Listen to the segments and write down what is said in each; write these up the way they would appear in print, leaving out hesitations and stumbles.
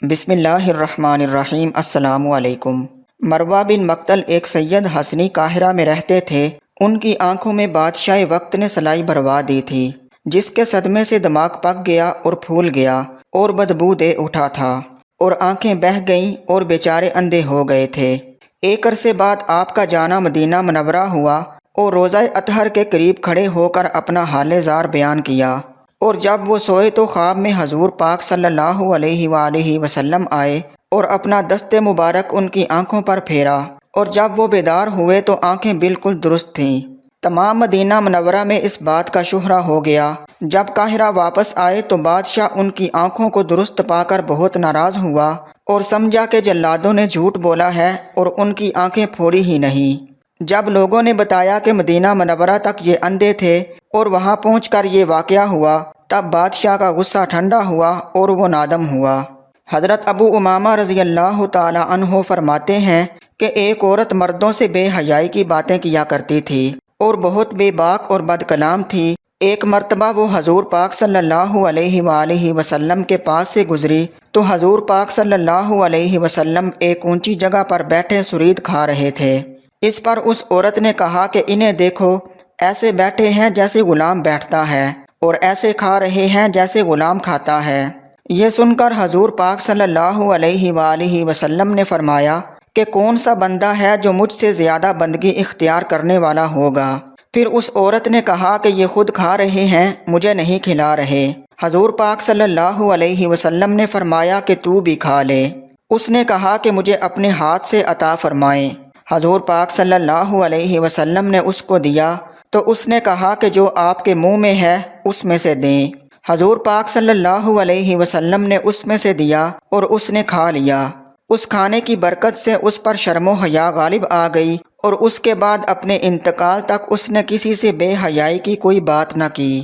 بسم اللہ الرحمن الرحیم۔ السلام علیکم۔ مروہ بن مقتل ایک سید حسنی قاہرہ میں رہتے تھے۔ ان کی آنکھوں میں بادشاہ وقت نے سلائی بھروا دی تھی، جس کے صدمے سے دماغ پک گیا اور پھول گیا اور بدبو دے اٹھا تھا، اور آنکھیں بہہ گئیں اور بیچارے اندھے ہو گئے تھے۔ ایک عرصے بعد آپ کا جانا مدینہ منورہ ہوا اور روزہ اطہر کے قریب کھڑے ہو کر اپنا حال زار بیان کیا، اور جب وہ سوئے تو خواب میں حضور پاک صلی اللہ علیہ وآلہ وسلم آئے اور اپنا دست مبارک ان کی آنکھوں پر پھیرا، اور جب وہ بیدار ہوئے تو آنکھیں بالکل درست تھیں۔ تمام مدینہ منورہ میں اس بات کا شہرہ ہو گیا۔ جب قاہرہ واپس آئے تو بادشاہ ان کی آنکھوں کو درست پا کر بہت ناراض ہوا اور سمجھا کہ جلادوں نے جھوٹ بولا ہے اور ان کی آنکھیں پھوڑی ہی نہیں۔ جب لوگوں نے بتایا کہ مدینہ منورہ تک یہ اندھے تھے اور وہاں پہنچ کر یہ واقعہ ہوا، تب بادشاہ کا غصہ ٹھنڈا ہوا اور وہ نادم ہوا۔ حضرت ابو امامہ رضی اللہ تعالی عنہ فرماتے ہیں کہ ایک عورت مردوں سے بے حیائی کی باتیں کیا کرتی تھی اور بہت بے باک اور بد کلام تھی۔ ایک مرتبہ وہ حضور پاک صلی اللہ علیہ وآلہ وسلم کے پاس سے گزری تو حضور پاک صلی اللہ علیہ وسلم ایک اونچی جگہ پر بیٹھے سرید کھا رہے تھے۔ اس پر اس عورت نے کہا کہ انہیں دیکھو، ایسے بیٹھے ہیں جیسے غلام بیٹھتا ہے اور ایسے کھا رہے ہیں جیسے غلام کھاتا ہے۔ یہ سن کر حضور پاک صلی اللہ علیہ وآلہ وسلم نے فرمایا کہ کون سا بندہ ہے جو مجھ سے زیادہ بندگی اختیار کرنے والا ہوگا؟ پھر اس عورت نے کہا کہ یہ خود کھا رہے ہیں، مجھے نہیں کھلا رہے۔ حضور پاک صلی اللہ علیہ وسلم نے فرمایا کہ تو بھی کھا لے۔ اس نے کہا کہ مجھے اپنے ہاتھ سے عطا فرمائیں۔ حضور پاک صلی اللہ علیہ وسلم نے اس کو دیا تو اس نے کہا کہ جو آپ کے منہ میں ہے اس میں سے دیں۔ حضور پاک صلی اللہ علیہ وسلم نے اس میں سے دیا اور اس نے کھا لیا۔ اس کھانے کی برکت سے اس پر شرم و حیا غالب آ گئی اور اس کے بعد اپنے انتقال تک اس نے کسی سے بے حیائی کی کوئی بات نہ کی۔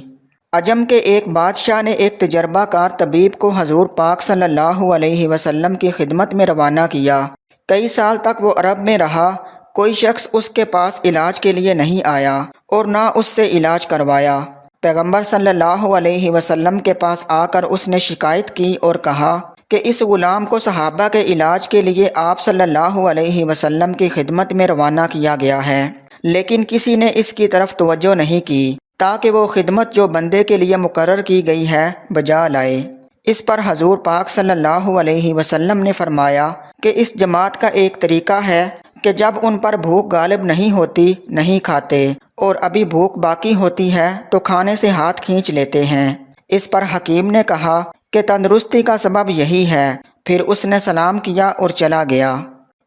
عجم کے ایک بادشاہ نے ایک تجربہ کار طبیب کو حضور پاک صلی اللہ علیہ وسلم کی خدمت میں روانہ کیا۔ کئی سال تک وہ عرب میں رہا، کوئی شخص اس کے پاس علاج کے لیے نہیں آیا اور نہ اس سے علاج کروایا۔ پیغمبر صلی اللہ علیہ وسلم کے پاس آ کر اس نے شکایت کی اور کہا کہ اس غلام کو صحابہ کے علاج کے لیے آپ صلی اللہ علیہ وسلم کی خدمت میں روانہ کیا گیا ہے، لیکن کسی نے اس کی طرف توجہ نہیں کی تاکہ وہ خدمت جو بندے کے لیے مقرر کی گئی ہے بجا لائے۔ اس پر حضور پاک صلی اللہ علیہ وسلم نے فرمایا کہ اس جماعت کا ایک طریقہ ہے کہ جب ان پر بھوک غالب نہیں ہوتی نہیں کھاتے، اور ابھی بھوک باقی ہوتی ہے تو کھانے سے ہاتھ کھینچ لیتے ہیں۔ اس پر حکیم نے کہا کہ تندرستی کا سبب یہی ہے۔ پھر اس نے سلام کیا اور چلا گیا۔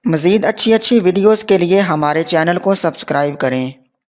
مزید اچھی ویڈیوز کے لیے ہمارے چینل کو سبسکرائب کریں۔